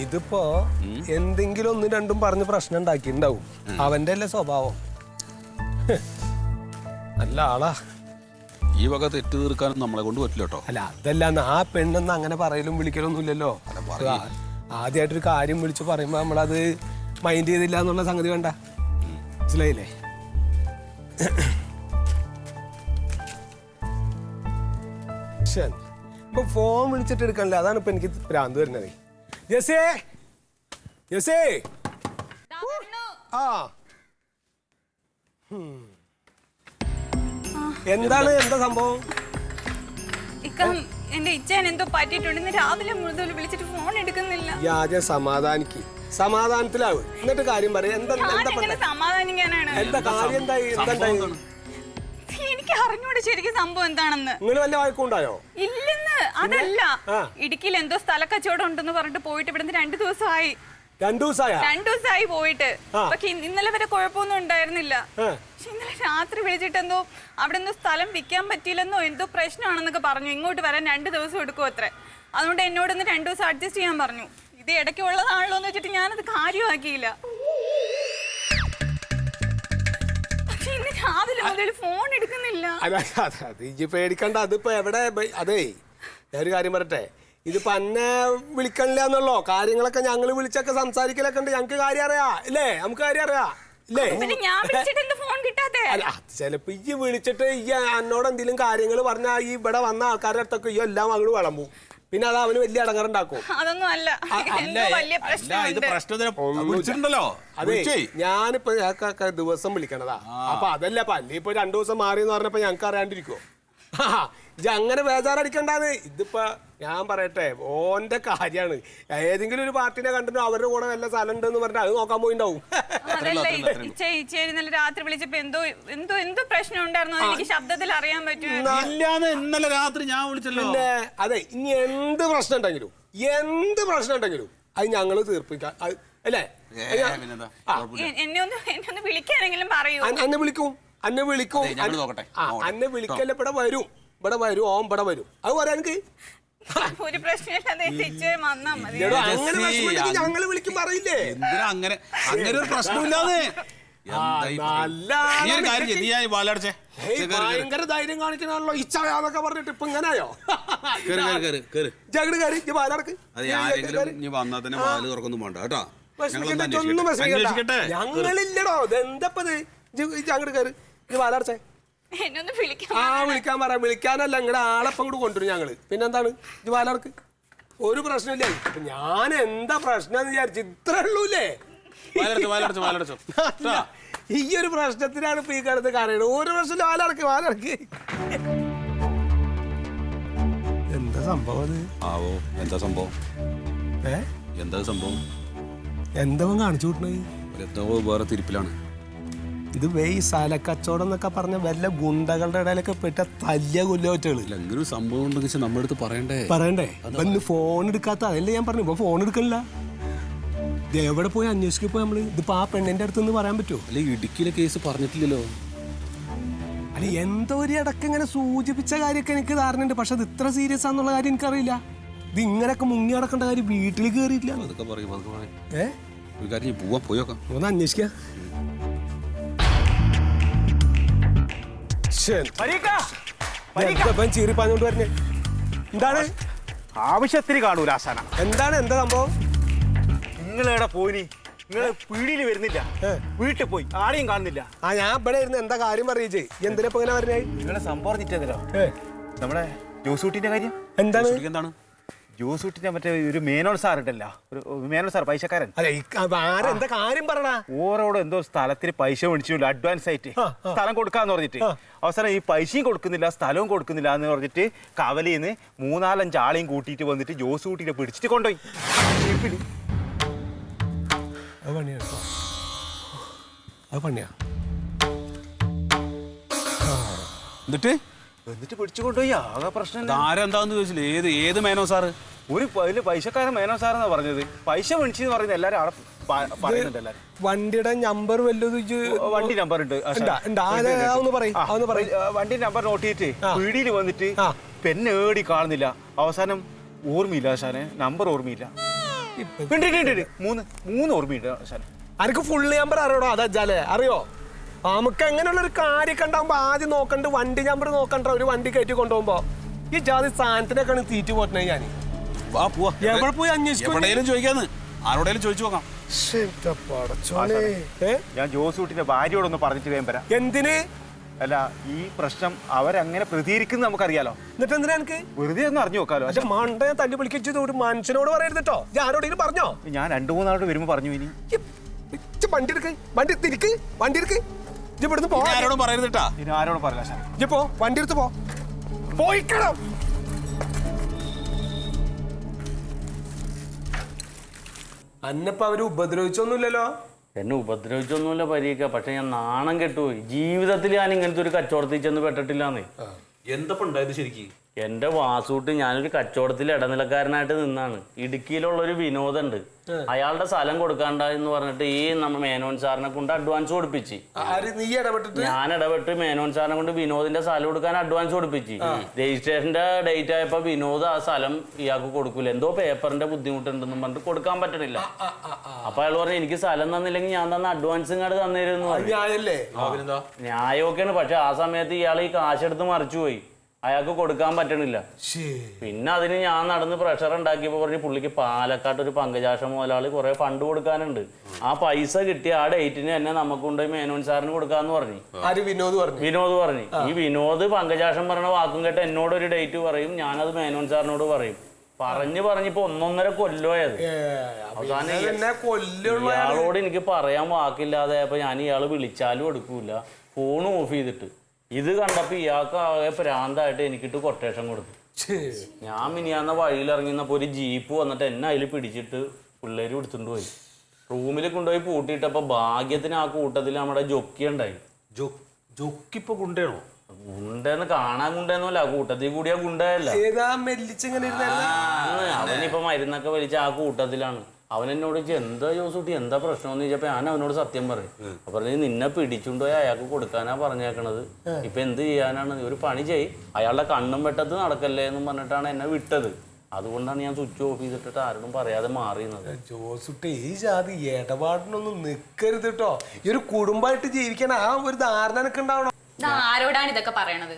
ഇതിപ്പോ എന്തെങ്കിലും ഒന്നും രണ്ടും പറഞ്ഞ് പ്രശ്നം ഉണ്ടാക്കിണ്ടാവും. അവന്റെ അല്ലേ സ്വഭാവം. നല്ല ആളാ. ഈ വക തെറ്റ് തീർക്കാനും നമ്മളെ കൊണ്ട് പറ്റില്ല കേട്ടോ. അല്ല അതല്ല, ആ പെണ്ണെന്ന് അങ്ങനെ പറയലും വിളിക്കലൊന്നും ഇല്ലല്ലോ. ആദ്യമായിട്ടൊരു കാര്യം വിളിച്ച് പറയുമ്പോ നമ്മളത് മൈൻഡ് ചെയ്തില്ല എന്നുള്ള സംഗതി വേണ്ട. മനസ്സിലായില്ലേ? ഇപ്പൊ ഫോൺ വിളിച്ചിട്ട് എടുക്കണില്ല. അതാണ് ഇപ്പൊ എനിക്ക് ഭ്രാന്ത് വരുന്നത്. ജെസേ, ജെസേ. ആ എന്താണ്, എന്താ സംഭവം? എന്റെ ഇച്ഛൻ എന്തോ പറ്റിയിട്ടുണ്ട്. രാവിലെ മുതൽ വിളിച്ചിട്ട് ഫോൺ എടുക്കുന്നില്ല. ആദ്യം സമാധാനിക്ക്, സമാധാനത്തിലാവും, എന്നിട്ട് കാര്യം പറയാം. എന്താ സമാധാനിക്കാനാണ്? എന്താ കാര്യം? എന്തായി? എന്തായി? എനിക്ക് അറിഞ്ഞൂടെ ശരിക്കും സംഭവം എന്താണെന്ന്. നിങ്ങൾ വല്ല വഴക്കുണ്ടായോ? ഇല്ലെന്ന്. അതല്ല, ഇടുക്കിയിൽ എന്തോ സ്ഥല കച്ചവടം ഉണ്ടെന്ന് പറഞ്ഞിട്ട് പോയിട്ട് ഇവിടുന്ന് 2 ദിവസമായി. 2 ദിവസമായി പോയിട്ട്. പക്ഷെ ഇന്നലെ വരെ കുഴപ്പമൊന്നും ഉണ്ടായിരുന്നില്ല. പക്ഷെ ഇന്നലെ രാത്രി വിളിച്ചിട്ട് എന്തോ അവിടെ എന്തോ സ്ഥലം വിൽക്കാൻ പറ്റിയില്ലെന്നോ എന്തോ പ്രശ്നമാണെന്നൊക്കെ പറഞ്ഞു. ഇങ്ങോട്ട് വരാൻ 2 ദിവസം എടുക്കും അത്രേ. അതുകൊണ്ട് എന്നോടൊന്ന് 2 ദിവസം അഡ്ജസ്റ്റ് ചെയ്യാൻ പറഞ്ഞു. ഇത് ഇടയ്ക്ക് ഉള്ളതാണല്ലോ എന്ന് വെച്ചിട്ട് ഞാനത് കാര്യമാക്കിയില്ല. പക്ഷെ ഇന്ന് രാവിലെ മുതൽ ഫോൺ എടുക്കുന്നില്ല. പേടിക്കണ്ട. അതിപ്പോ എവിടെ? അതേ, ഞാനൊരു കാര്യം പറയട്ടെ. ഇതിപ്പോ അന്നെ വിളിക്കണില്ല എന്നുള്ളോ. കാര്യങ്ങളൊക്കെ ഞങ്ങൾ വിളിച്ചൊക്കെ സംസാരിക്കലൊക്കെ ഉണ്ട്. ഞങ്ങക്ക് കാര്യം അറിയാ ഇല്ലേ? നമുക്ക് കാര്യം അറിയാ ഇല്ലേ? ചിലപ്പോ ഈ വിളിച്ചിട്ട് ഈ എന്നോട് എന്തെങ്കിലും കാര്യങ്ങൾ പറഞ്ഞാൽ ഈ ഇവിടെ വന്ന ആൾക്കാരുടെ അടുത്തൊക്കെ ഈ എല്ലാം അങ്ങോട്ട് വിളമ്പും. പിന്നെ അത് അവന് വലിയ അടങ്ങറുണ്ടാക്കും. അതൊന്നും അല്ല. അതെ, ഞാനിപ്പോ ദിവസം വിളിക്കണതാ. അപ്പൊ അതല്ല, പല്ലി ഇപ്പൊ 2 ദിവസം മാറിയെന്ന് പറഞ്ഞപ്പോ ഞങ്ങക്ക് അറിയാണ്ടിരിക്കോ? ഇത് അങ്ങനെ ബേജാറടിക്കണ്ടാന്ന്. ഇതിപ്പോ ഞാൻ പറയട്ടെ, ഓന്റെ കാര്യമാണ്. ഏതെങ്കിലും ഒരു പാർട്ടിനെ കണ്ടിട്ട് അവരുടെ കൂടെ വല്ല സ്ഥലം ഉണ്ടെന്ന് പറഞ്ഞാൽ അത് നോക്കാൻ പോയിണ്ടാവും. രാത്രി വിളിച്ചപ്പോ എന്തോ പ്രശ്നം ഉണ്ടായിരുന്നു. എനിക്ക് ശബ്ദത്തിൽ അറിയാൻ പറ്റും. ഇന്നലെ രാത്രി ഞാൻ വിളിച്ചല്ലോ. അതെ, ഇനി എന്ത് പ്രശ്നം ഉണ്ടെങ്കിലും അത് ഞങ്ങള് തീർപ്പിക്കാം അല്ലേ? എന്നെ ഒന്ന് വിളിക്കാനെങ്കിലും പറയൂ. അന്നെ വിളിക്കും. അന്നെ വിളിക്കല്ലേ? ഇവിടെ വരും ഓൻ ഇവിടെ വരും. അത് പറയാ എനിക്ക് ഒരു പ്രശ്നമില്ലാതെ ഞങ്ങള് വിളിക്കും പറയില്ലേ? അങ്ങനെ ഒരു പ്രശ്നമില്ലാതെ ഭയങ്കര ധൈര്യം കാണിക്കണല്ലോ ഇച്ഛാന്നൊക്കെ പറഞ്ഞിട്ട് ഇപ്പൊ ഇങ്ങനെയോ? ഞങ്ങളില്ലടോ. ഇതെന്തപ്പത്? അങ്ങോട്ട് കയറി, ഇത് വാലടച്ചേ. വിളിക്കാൻ പറയാം. വിളിക്കാനല്ല, നിങ്ങളുടെ ആളെപ്പം കൂടെ കൊണ്ടുവരും ഞങ്ങള്. പിന്നെന്താണ്? ഇത് വാലടക്ക്. ഒരു പ്രശ്നമില്ല. ഞാൻ എന്താ പ്രശ്നം എന്ന് വിചാരിച്ചു. ഇത്രേ ഉള്ളൂല്ലേ? ഈ ഒരു പ്രശ്നത്തിനാണ് ഇപ്പൊ ഈ കിടന്ന് കരയണത്. ഒരു പ്രശ്നം വാലടക്ക്. എന്താ സംഭവം? എന്താ സംഭവം? എന്താ കാണിച്ചു കൂട്ടണത്? വേറെ തിരിപ്പിലാണ്. ഇത് ഈ സ്ഥലക്കച്ചവടം എന്നൊക്കെ പറഞ്ഞ വല്ല ഗുണ്ടകളുടെ ഇടയിലൊക്കെ പെട്ട തല്ലിയ കൊല്ലുകൾ. എന്തൊരു സംഭവം ഉണ്ടെന്ന് നമ്മുടെ അടുത്ത് പറയണ്ടേ? ഇന്ന് ഫോൺ എടുക്കാത്ത അതല്ലേ ഞാൻ പറഞ്ഞു. ഇപ്പൊ ഫോൺ എടുക്കണില്ല. എവിടെ പോയി അന്വേഷിക്കപ്പോ നമ്മള്? ഇതിപ്പോ ആ പെണ്ണിന്റെ അടുത്ത് നിന്ന് പറയാൻ പറ്റുമോ? അല്ലെ, ഇടുക്കിയിലെ കേസ് പറഞ്ഞിട്ടില്ലല്ലോ. അല്ല, എന്തോ ഒരു ഇടക്ക് ഇങ്ങനെ സൂചിപ്പിച്ച കാര്യമൊക്കെ എനിക്ക് ധാരണയുണ്ട്. പക്ഷെ അത് ഇത്ര സീരിയസ് ആണെന്നുള്ള കാര്യം എനിക്കറിയില്ല. ഇത് ഇങ്ങനെയൊക്കെ മുങ്ങി നടക്കേണ്ട കാര്യം വീട്ടിൽ കയറിയില്ല. ഒന്ന് അന്വേഷിക്കാം. ചീറിപ്പാഞ്ഞോണ്ട് വരുന്നേ എന്താണ്? ആവശ്യത്തിന് കാണൂല ആശാന. എന്താ സംഭവം? നിങ്ങളെവിടെ പോയി? നിങ്ങള് പീടിയിൽ വരുന്നില്ല, വീട്ടിൽ പോയി ആരെയും കാണുന്നില്ല. ഞാൻ ഇവിടെ ഇരുന്ന് എന്താ കാര്യം പറയിച്ചേ? എന്തിനാ ഇപ്പൊ ഇങ്ങനെ പറഞ്ഞേ? നിങ്ങളെ സംഭവം പറഞ്ഞിട്ടല്ലോ നമ്മുടെ ജോസൂട്ടിന്റെ കാര്യം. എന്താണ്? ജോസൂട്ടിന്റെ മറ്റേ ഒരു മേനോൻ സാർ ഉണ്ടല്ലോ, ഒരു മേനോൻ സാർ പൈസക്കാരൻ. എന്താ കാര്യം പറഞ്ഞ? ഓരോട് എന്തോ സ്ഥലത്തിന് പൈസ മേടിച്ചില്ല അഡ്വാൻസ് ആയിട്ട് സ്ഥലം കൊടുക്കാന്ന് പറഞ്ഞിട്ട് അവസാനം ഈ പൈസയും കൊടുക്കുന്നില്ല സ്ഥലവും കൊടുക്കുന്നില്ല എന്ന് പറഞ്ഞിട്ട് കവലിന്ന് 3-4 ആളെയും കൂട്ടിയിട്ട് വന്നിട്ട് ജോസൂട്ടിനെ പിടിച്ചിട്ട് കൊണ്ടുപോയി. എന്നിട്ട് പിടിച്ചു കൊണ്ടുപോയി. ആകെ പ്രശ്നം. ആരെന്താന്ന് ചോദിച്ചില്ലേ? ഏത് മേനോ സാറ്? ഒരു പൈസക്കാരൻ മേനോ സാറെന്നാ പറഞ്ഞത്. പൈസ മേടിച്ചെന്ന് പറയുന്നത് എല്ലാരും അവിടെ പറയുന്നുണ്ട്. എല്ലാരും വണ്ടിയുടെ നമ്പർ വണ്ടി നമ്പർ ഉണ്ട്. വണ്ടി നമ്പർ നോട്ട് ചെയ്തിട്ട് പീടിയിൽ വന്നിട്ട് പെണ്ണേടി കാണുന്നില്ല. അവസാനം ഓർമ്മയില്ല ആശാനെ, നമ്പർ ഓർമ്മയില്ല. മൂന്ന് ഓർമ്മയുണ്ട് ശാലം. അനക്ക് ഫുൾ നമ്പർ അറിയണോ അതാച്ചാലേ അറിയോ? നമുക്ക് എങ്ങനെയുള്ള ഒരു കാര്യമൊക്കെ ഉണ്ടാകുമ്പോ ആദ്യം നോക്കണ്ട വണ്ടി നമ്പർ നോക്കണ്ട. ഒരു വണ്ടി കയറ്റി കൊണ്ടുപോകുമ്പോ ഈ ജാതി സാധനത്തിനൊക്കെയാണ് തീറ്റ് പോറ്റണേ. ഞാൻ വാ പോവാ. എവിടെ പോയി അന്വേഷിക്കും? എവിടെയെങ്കിലും ചോദിക്കാന്ന്, ആരോടെങ്കിലും ചോദിച്ചു നോക്കാം. ഞാൻ ജോസൂട്ടിന്റെ ഭാര്യയോടൊന്ന് പറഞ്ഞിട്ട് വേഗം വരാം. എന്തിന്? അല്ല, ഈ പ്രശ്നം അവരങ്ങനെ പ്രതികരിക്കുന്നത് നമുക്കറിയാലോ. എന്നിട്ട് എന്തിനാ എനിക്ക് വെറുതെ ഒന്ന് അറിഞ്ഞു നോക്കാലോ. പക്ഷെ മണ്ട തല്ലി വിളിക്കത് ഒരു മനുഷ്യനോട് പറയരുത് കേട്ടോ. ആരോടെങ്കിലും പറഞ്ഞോ? ഞാൻ 2-3 നാളോട് വരുമ്പോ പറഞ്ഞു. ഇനി വണ്ടി എടുക്ക്, വണ്ടി തിരിക്ക്, വണ്ടി എടുക്ക്. ഇവിടുന്ന് പോ. ആരോടും പറയരുത് കേട്ടാ. ഇനി ആരോടും പറയില്ല ശാലം. പോ, വണ്ടി എടുത്ത് പോ. പോയിക്കണം. അന്നപ്പോ അവര് ഉപദ്രവിച്ചൊന്നുമില്ലല്ലോ. എന്നെ ഉപദ്രവിച്ചൊന്നുമില്ല പരീക്ക. പക്ഷെ ഞാൻ നാണം കെട്ടുപോയി. ജീവിതത്തിൽ ഞാൻ ഇങ്ങനത്തെ ഒരു കച്ചവടത്തിൽ ചെന്ന് പെട്ടിട്ടില്ലാന്നേ. എന്തപ്പോ ഉണ്ടായത് ശരിക്കും? എന്റെ വാസൂട്ട് ഞാനൊരു കച്ചവടത്തിൽ ഇടനിലക്കാരനായിട്ട് നിന്നാണ്. ഇടുക്കിയിലുള്ള ഒരു വിനോദുണ്ട്, അയാളുടെ സ്ഥലം കൊടുക്കാണ്ടെന്ന് പറഞ്ഞിട്ട് ഈ നമ്മ മേനോൻ സാറിനെ കൊണ്ട് അഡ്വാൻസ് കൊടുപ്പിച്ച്. ഞാൻ ഇടപെട്ട് മേനോൻ സാറിനെ കൊണ്ട് വിനോദിന്റെ സ്ഥലം കൊടുക്കാൻ അഡ്വാൻസ് കൊടുപ്പിച്ച്. രജിസ്ട്രേഷന്റെ ഡേറ്റ് ആയപ്പോ വിനോദ് ആ സ്ഥലം ഇയാൾക്ക് കൊടുക്കൂല, എന്തോ പേപ്പറിന്റെ ബുദ്ധിമുട്ടുണ്ടെന്നും പറഞ്ഞിട്ട് കൊടുക്കാൻ പറ്റണില്ല. അപ്പൊ അയാൾ പറഞ്ഞു എനിക്ക് സ്ഥലം തന്നില്ലെങ്കിൽ ഞാൻ തന്ന അഡ്വാൻസ് ഇങ്ങോട്ട് തന്നിരുന്നു. ന്യായമൊക്കെയാണ്. പക്ഷെ ആ സമയത്ത് ഇയാൾ ഈ കാശെടുത്ത് മറിച്ചുപോയി, അയാൾക്ക് കൊടുക്കാൻ പറ്റണില്ല. പിന്നെ അതിന് ഞാൻ നടന്ന് പ്രഷർ ഉണ്ടാക്കിയപ്പോ പറഞ്ഞ് പുള്ളിക്ക് പാലക്കാട്ട് ഒരു പങ്കജാക്ഷ മുതലാളി കുറെ ഫണ്ട് കൊടുക്കാനുണ്ട്, ആ പൈസ കിട്ടിയ ആ ഡേറ്റിന് തന്നെ നമുക്ക് കൊണ്ടുപോയി മേനോൻ സാറിന് കൊടുക്കാന്ന് പറഞ്ഞു. വിനോദ് പറഞ്ഞു. ഈ വിനോദ് പങ്കജാക്ഷം പറഞ്ഞ വാക്കും കേട്ട് എന്നോട് ഒരു ഡേറ്റ് പറയും, ഞാനത് മേനോൻ സാറിനോട് പറയും. പറഞ്ഞിപ്പോ 1.5 കൊല്ലമായത്. അവസാനം ഇയാളോട് എനിക്ക് പറയാൻ വാക്കില്ലാതെ അപ്പൊ ഞാൻ ഇയാള് വിളിച്ചാലും എടുക്കൂല, ഫോണും ഓഫ് ചെയ്തിട്ട്. ഇത് കണ്ടപ്പോ ഇയാൾക്ക് ആകെ പ്രാന്തായിട്ട് എനിക്കിട്ട് കൊട്ടേഷൻ കൊടുത്തു. ഞാൻ മിനിയാന്ന വഴിയിൽ ഇറങ്ങിയപ്പോ ഒരു ജീപ്പ് വന്നിട്ട് എന്നെ അതിൽ പിടിച്ചിട്ട് പിള്ളേര് എടുത്തുകൊണ്ട് പോയി. റൂമിൽ കൊണ്ടുപോയി പൂട്ടിയിട്ടപ്പോ ഭാഗ്യത്തിന് ആ കൂട്ടത്തിൽ നമ്മുടെ ജൊക്കി ഉണ്ടായി. ജൊക്കിപ്പോ ഗുണ്ടയാണോ? ഗുണ്ടെന്ന് കാണാൻ ഗുണ്ടെന്നല്ല, ആ കൂട്ടത്തിൽ കൂടിയ ഗുണ്ടയല്ല. അവനിപ്പോ മരുന്നൊക്കെ വലിച്ച ആ കൂട്ടത്തിലാണ്. അവൻ എന്നോട് എന്താ ജോസൂട്ടി എന്താ പ്രശ്നമെന്ന് ചോദിച്ചപ്പോ ഞാൻ അവനോട് സത്യം പറയും. അപ്പൊ നിന്നെ പിടിച്ചുകൊണ്ടുപോയി അയാൾക്ക് കൊടുക്കാനാ പറഞ്ഞേക്കണത്. ഇപ്പൊ എന്ത് ചെയ്യാനാണ്? ഒരു പണി ചെയ്, അയാളുടെ കണ്ണും വെട്ടത്ത് നടക്കല്ലേ എന്നും പറഞ്ഞിട്ടാണ് എന്നെ വിട്ടത്. അതുകൊണ്ടാണ് ഞാൻ സ്വിച്ച് ഓഫ് ചെയ്തിട്ട് ആരോടും പറയാതെ മാറിയുന്നത്. ജോസുട്ടി ഈ ജാതി ഇടപാടിനൊന്നും നിക്കരുത് കേട്ടോ. ഈ ഒരു കുടുംബമായിട്ട് ജീവിക്കാൻ ആ ഒരു ധാരണ എനിക്ക് ഉണ്ടാവണം. ആരോടാണ് ഇതൊക്കെ പറയണത്?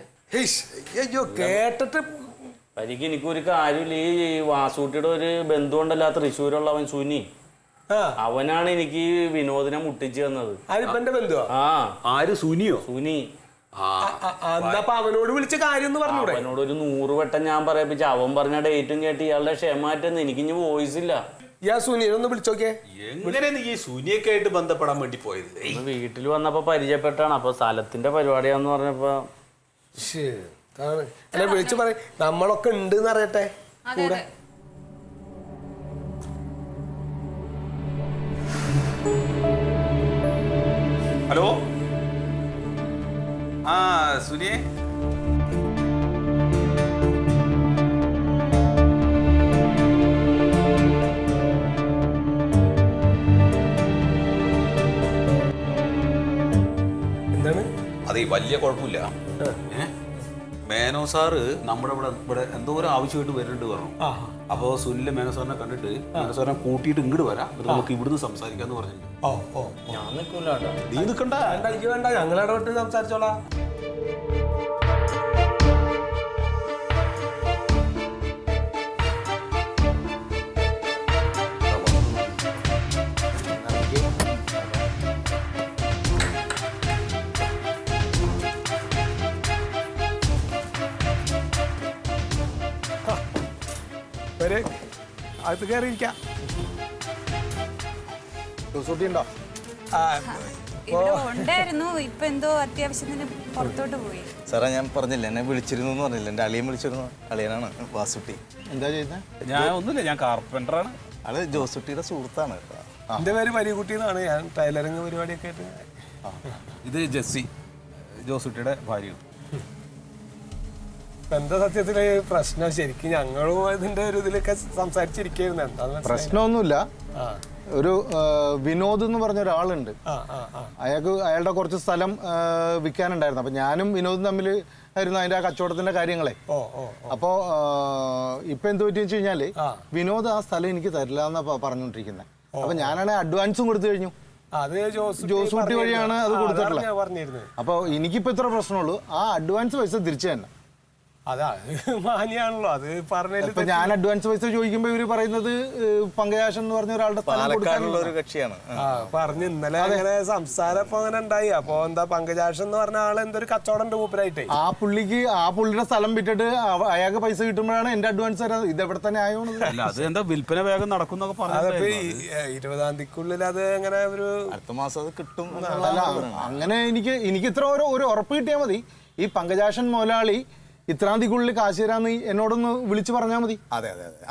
അയ്യോ കേട്ടിട്ട് എനിക്ക് എനിക്കൊരു കാര്യമില്ല. ഈ വാസൂട്ടിയുടെ ഒരു ബന്ധുണ്ടല്ല തൃശ്ശൂരുള്ള അവൻ സുനി, അവനാണ് എനിക്ക് വിനോദിനെ മുട്ടിച്ചു തന്നത്. ആര്? സുനിയോ? സുനി. അവനോട് വിളിച്ച കാര്യം അവനോട് ഒരു 100 വട്ടം ഞാൻ പറയിപ്പിച്ച. അവൻ പറഞ്ഞ ഡേറ്റും കേട്ട് ഇയാളുടെ ക്ഷമാറ്റെന്ന് എനിക്കിഞ്ഞ് വോയിസ് ഇല്ല. സുനിയൊന്ന് വിളിച്ചോക്കെ. എങ്ങനെ നീ ഈ സുനിയൊക്കെ ആയിട്ട് ബന്ധപ്പെടാൻ വേണ്ടി പോയത്? വീട്ടിൽ വന്നപ്പോ പരിചയപ്പെട്ടാണ്. അപ്പൊ സ്ഥലത്തിന്റെ പരിപാടിയാന്ന് പറഞ്ഞപ്പോ അല്ലെ വിളിച്ചു പറയും നമ്മളൊക്കെ ഉണ്ട് അറിയട്ടെ കൂടെ. ഹലോ, ആ സുനിയെ, എന്താണ്? അതെ വലിയ കുഴപ്പമില്ല. മേനോ സാറ് നമ്മുടെ ഇവിടെ എന്തോ ഒരു ആവശ്യമായിട്ട് വരുന്നുണ്ട് പറഞ്ഞു. അപ്പൊ സുനിലെ മേനോ സാറിനെ കണ്ടിട്ട് മേനോ സാറിനെ കൂട്ടിയിട്ട് ഇങ്ങോട്ട് വരാം, നമുക്ക് ഇവിടുന്ന് സംസാരിക്കാന്ന് പറഞ്ഞിട്ടുണ്ട്. ഞാൻ നിൽക്കൂല. നീ നിൽക്കണ്ട, വേണ്ട, ഞങ്ങൾ ഇടപെട്ട് സംസാരിച്ചോളാം. അകത്ത് കയറിയിരിക്കാം. ഉണ്ടായിരുന്നു, ഇപ്പൊ എന്തോ അത്യാവശ്യത്തിന് പുറത്തോട്ട് പോയി. സാറേ ഞാൻ പറഞ്ഞില്ല, എന്നെ വിളിച്ചിരുന്നു എന്ന് പറഞ്ഞില്ല. എൻ്റെ അളിയൻ വിളിച്ചിരുന്നു. അളിയനാണ് വാസുട്ടി. എന്താ ചെയ്യുന്നത്? ഞാൻ ഒന്നുമില്ല, ഞാൻ കാർപ്പൻ്ററാണ്. ആള് ജോസുട്ടിയുടെ സുഹൃത്താണ്. എൻ്റെ പേര് വലിയകുട്ടി എന്നാണ്. ഞാൻ ടൈലറിങ് പരിപാടിയൊക്കെ ആയിട്ട്. ഇത് ജെസ്സി, ജോസുട്ടിയുടെ ഭാര്യയാണ്. എന്താ സത്യത്തില് പ്രശ്നം? ശരിക്കും ഞങ്ങളും ഇതിന്റെ ഒരു ഇതിലൊക്കെ സംസാരിച്ചിരിക്കുന്നു. എന്താ പ്രശ്നമൊന്നുമില്ല. ഒരു വിനോദ് എന്ന് പറഞ്ഞ ഒരാളുണ്ട്. അയാളുടെ കുറച്ച് സ്ഥലം വിൽക്കാനുണ്ടായിരുന്നു. അപ്പം ഞാനും വിനോദും തമ്മിൽ ആയിരുന്നു അതിന്റെ ആ കച്ചവടത്തിന്റെ കാര്യങ്ങളെ. അപ്പോ ഇപ്പൊ എന്ത് പറ്റി വെച്ച് കഴിഞ്ഞാല് വിനോദ് ആ സ്ഥലം എനിക്ക് തരില്ല എന്നാ പറഞ്ഞോണ്ടിരിക്കുന്നത്. അപ്പൊ ഞാനാണെങ്കിൽ അഡ്വാൻസും കൊടുത്തു കഴിഞ്ഞു. ജോസൂട്ടി വഴിയാണ് അത് കൊടുത്തിട്ടുള്ളത്. അപ്പൊ എനിക്കിപ്പോ ഇത്ര പ്രശ്നമുള്ളൂ, ആ അഡ്വാൻസ് പൈസ തിരിച്ചു തന്നെ. അതാ മാനിയാണല്ലോ അത് പറഞ്ഞ. ഞാൻ അഡ്വാൻസ് പൈസ ചോദിക്കുമ്പോ ഇവര് പറയുന്നത് പങ്കജാക്ഷൻ എന്ന് പറഞ്ഞ ഒരാളുടെ പാലക്കാടുള്ള ഒരു കക്ഷിയാണ് പറഞ്ഞു. ഇന്നലെ അങ്ങനെ സംസാരം ഇപ്പൊ അങ്ങനെ ഉണ്ടായി. അപ്പൊ എന്താ പങ്കജാക്ഷൻ എന്ന് പറഞ്ഞ ആള് എന്തൊരു കച്ചവടം ഉണ്ട് മൂപ്പരായിട്ടേ. ആ പുള്ളിയുടെ സ്ഥലം വിറ്റിട്ട് അയാൾക്ക് പൈസ കിട്ടുമ്പോഴാണ് എന്റെ അഡ്വാൻസ് തരാം. ഇത് എവിടെ തന്നെ ആയോണ്ട് അത് എന്താ വിൽപ്പന വേഗം നടക്കുന്നൊക്കെ പറഞ്ഞു. 20-ാം തീയതിക്കുള്ളിൽ അത് അങ്ങനെ ഒരു അടുത്ത മാസം അത് കിട്ടും. അങ്ങനെ എനിക്ക് ഇത്ര ഒരു ഉറപ്പ് കിട്ടിയാൽ മതി. ഈ പങ്കജാക്ഷൻ മുതലാളി ഇത്രാം തീയതിക്കുള്ളിൽ കാശ് തരാന്ന് എന്നോടൊന്ന് വിളിച്ചു പറഞ്ഞാൽ മതി. അതെ അതെ അതെ.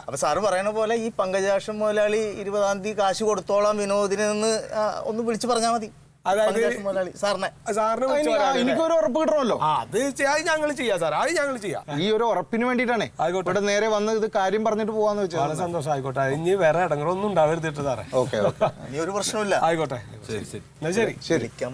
അപ്പൊ സാറ് പറയുന്ന പോലെ ഈ പങ്കജാക്ഷൻ മുതലാളി 20-ാം തീയതി കാശ് കൊടുത്തോളാം വിനോദിനെ ഒന്ന് വിളിച്ചു പറഞ്ഞാൽ മതി. എനിക്കൊരു ഉറപ്പ് കിട്ടണമല്ലോ. അത് ഞങ്ങൾ ചെയ്യാം സാർ, അത് ഞങ്ങൾ ചെയ്യാം. ഈ ഒരു ഉറപ്പിന് വേണ്ടിട്ടാണ് ഇവിടെ നേരെ വന്ന് ഇത് കാര്യം പറഞ്ഞിട്ട് പോവാന്ന് വെച്ചാൽ. വളരെ സന്തോഷം. ആയിക്കോട്ടെ, ഇനി വേറെ ഇടങ്ങളൊന്നും ഉണ്ടാവരുത് സാറേ. ഓക്കെ ഇനി ഒരു പ്രശ്നമില്ല. ആയിക്കോട്ടെ, ശരി ശരി എന്നാ ശരി ശരി. ശരി.